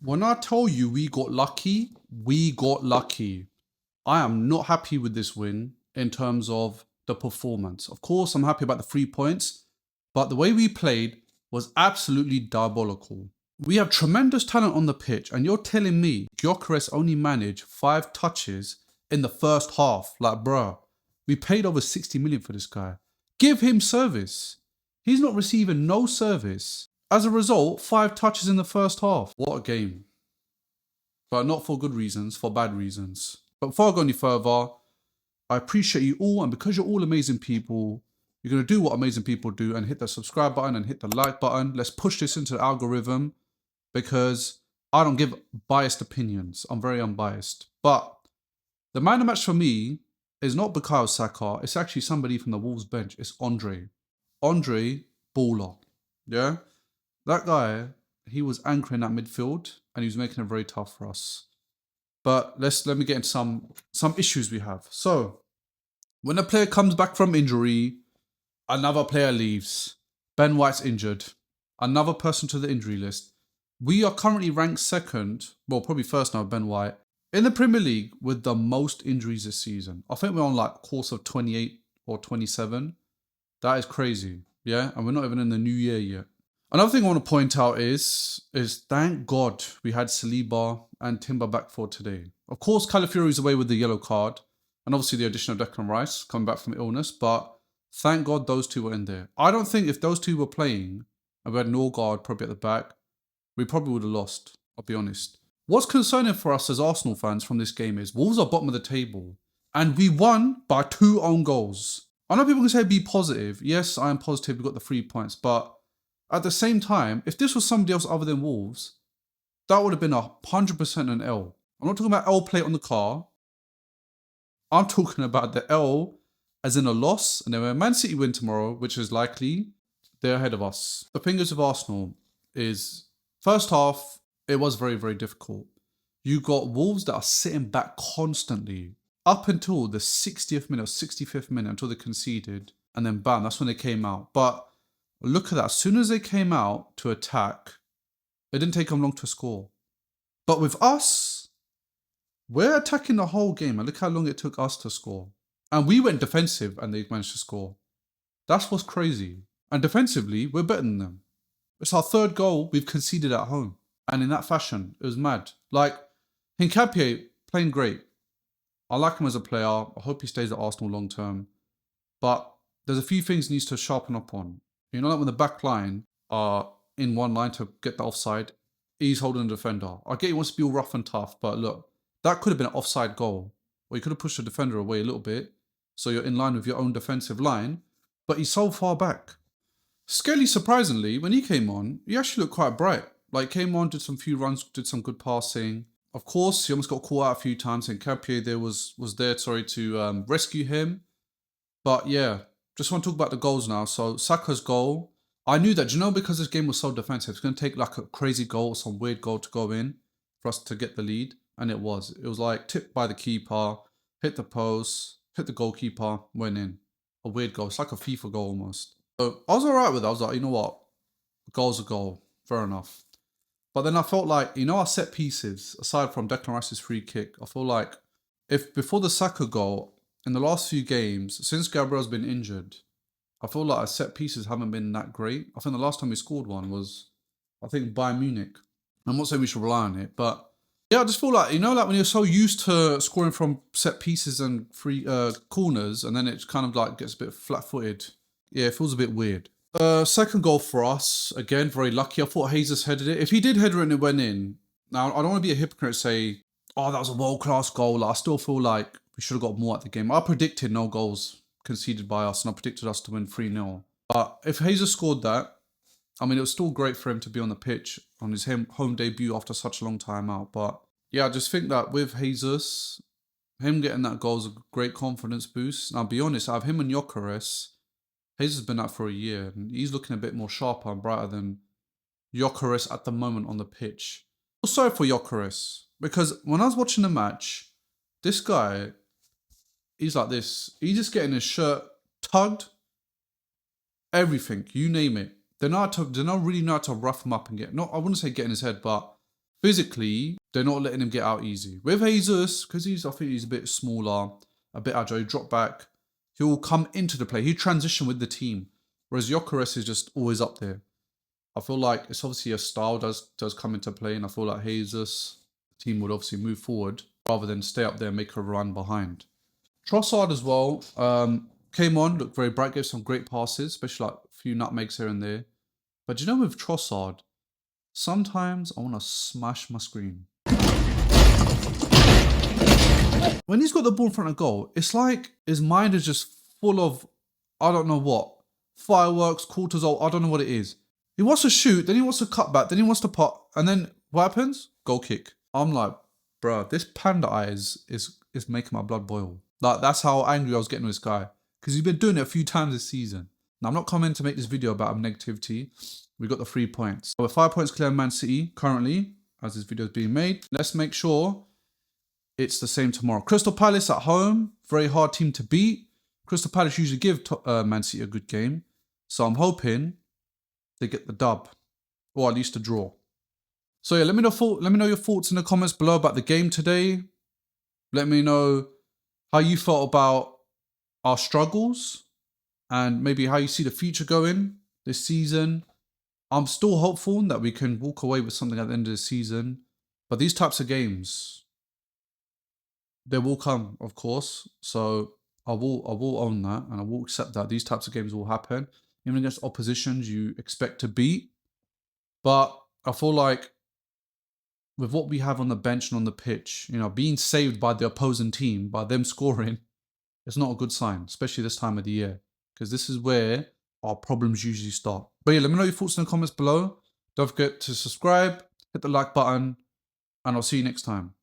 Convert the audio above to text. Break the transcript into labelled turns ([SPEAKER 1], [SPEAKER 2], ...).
[SPEAKER 1] When I tell you we got lucky, we got lucky. I am not happy with this win in terms of the performance. Of course, I'm happy about the 3 points, but the way we played was absolutely diabolical. We have tremendous talent on the pitch, and you're telling me Gyökeres only managed 5 touches in the first half. Like, bruh, we paid over 60 million for this guy. Give him service. He's not receiving no service. As a result, 5 touches in the first half. What a game. But not for good reasons, for bad reasons. But before I go any further, I appreciate you all, and because you're all amazing people, you're going to do what amazing people do and hit the subscribe button and hit the like button. Let's push this into the algorithm, because I don't give biased opinions. I'm very unbiased. But the man of the match for me is not Bukayo Saka. It's actually somebody from the Wolves bench. It's Andre. Andre, baller. Yeah? That guy, he was anchoring that midfield and he was making it very tough for us. But let me get into some issues we have. So, when a player comes back from injury, another player leaves. Ben White's injured. Another person to the injury list. We are currently ranked second, well, probably first now, Ben White, in the Premier League with the most injuries this season. I think we're on like course of 28 or 27. That is crazy, yeah? And we're not even in the new year yet. Another thing I want to point out is thank God we had Saliba and Timber back for today. Of course, Calafiori's away with the yellow card, and obviously the addition of Declan Rice coming back from illness, but thank God those two were in there. I don't think if those two were playing and we had Norgard probably at the back, we probably would have lost, I'll be honest. What's concerning for us as Arsenal fans from this game is Wolves are bottom of the table, and we won by 2 own goals. I know people can say be positive. Yes, I am positive we got the 3 points, but at the same time, if this was somebody else other than Wolves, that would have been 100% an L. I'm not talking about L plate on the car. I'm talking about the L as in a loss, and then when Man City win tomorrow, which is likely, they're ahead of us. The thing is with Arsenal is, first half, it was very, very difficult. You got Wolves that are sitting back constantly up until the 60th minute or 65th minute until they conceded, and then bam, that's when they came out. But look at that. As soon as they came out to attack, it didn't take them long to score. But with us, we're attacking the whole game, and look how long it took us to score. And we went defensive and they managed to score. That's what's crazy. And defensively, we're better than them. It's our 3rd goal we've conceded at home. And in that fashion, it was mad. Like, Hincapié, playing great. I like him as a player. I hope he stays at Arsenal long term. But there's a few things he needs to sharpen up on. You know, like when the back line are in one line to get the offside, he's holding the defender. I get he wants to be all rough and tough, but look, that could have been an offside goal. Or you could have pushed the defender away a little bit, so you're in line with your own defensive line, but he's so far back. Skelly, surprisingly, when he came on, he actually looked quite bright. Like, came on, did some few runs, did some good passing. Of course, he almost got caught out a few times, and Capier there was there, to rescue him. But yeah, just want to talk about the goals now. So Saka's goal, I knew that, because this game was so defensive, it's going to take like a crazy goal, some weird goal to go in for us to get the lead. And it was. It was like tipped by the keeper, hit the post, hit the goalkeeper, went in. A weird goal. It's like a FIFA goal almost. So I was alright with it. I was like, you know what? A goal's a goal. Fair enough. But then I felt like, our set pieces, aside from Declan Rice's free kick, I feel like if before the Saka goal, in the last few games, since Gabriel's been injured, I feel like our set pieces haven't been that great. I think the last time we scored one was, Bayern Munich. I'm not saying we should rely on it, but yeah, I just feel like, like when you're so used to scoring from set pieces and free corners, and then it kind of like gets a bit flat-footed. Yeah, it feels a bit weird. Second goal for us, again, very lucky. I thought Jesus headed it. If he did header it and it went in, now I don't want to be a hypocrite and say, oh, that was a world-class goal. I still feel like we should have got more at the game. I predicted no goals conceded by us, and I predicted us to win 3-0. But if Jesus scored that, it was still great for him to be on the pitch on his home debut after such a long time out. But yeah, I just think that with Jesus, him getting that goal is a great confidence boost. And I'll be honest, out of him and Gyökeres, Jesus has been out for a year, and he's looking a bit more sharper and brighter than Gyökeres at the moment on the pitch. I feel sorry for Gyökeres, because when I was watching the match, this guy, he's like this. He's just getting his shirt tugged, everything, you name it. They don't really know how to rough him up and I wouldn't say get in his head, but physically, they're not letting him get out easy. With Jesus, because I think he's a bit smaller, a bit agile, he drop back, he'll come into the play. He transition with the team. Whereas Gyökeres is just always up there. I feel like it's obviously a style does come into play, and I feel like Jesus, the team would obviously move forward rather than stay up there and make a run behind. Trossard as well, came on, looked very bright, gave some great passes, especially like a few nutmegs here and there. But you know, with Trossard, sometimes I want to smash my screen. When he's got the ball in front of goal, it's like his mind is just full of, I don't know what, fireworks, cortisol, I don't know what it is. He wants to shoot, then he wants to cut back, then he wants to pot, and then what happens? Goal kick. I'm like, bro, this panda eye is making my blood boil. Like, that's how angry I was getting with this guy. Because he's been doing it a few times this season. Now, I'm not coming to make this video about negativity. We got the 3 points. So we're 5 points clear of Man City currently, as this video is being made. Let's make sure it's the same tomorrow. Crystal Palace at home, very hard team to beat. Crystal Palace usually give Man City a good game. So I'm hoping they get the dub, or at least a draw. So yeah, let me know your thoughts in the comments below about the game today. Let me know how you felt about our struggles and maybe how you see the future going this season. I'm still hopeful that we can walk away with something at the end of the season. But these types of games, they will come, of course. So I will own that, and I will accept that these types of games will happen. Even against oppositions you expect to beat. But I feel like with what we have on the bench and on the pitch, you know, being saved by the opposing team, by them scoring, it's not a good sign, especially this time of the year. Because this is where our problems usually start. But yeah, let me know your thoughts in the comments below. Don't forget to subscribe, hit the like button, and I'll see you next time.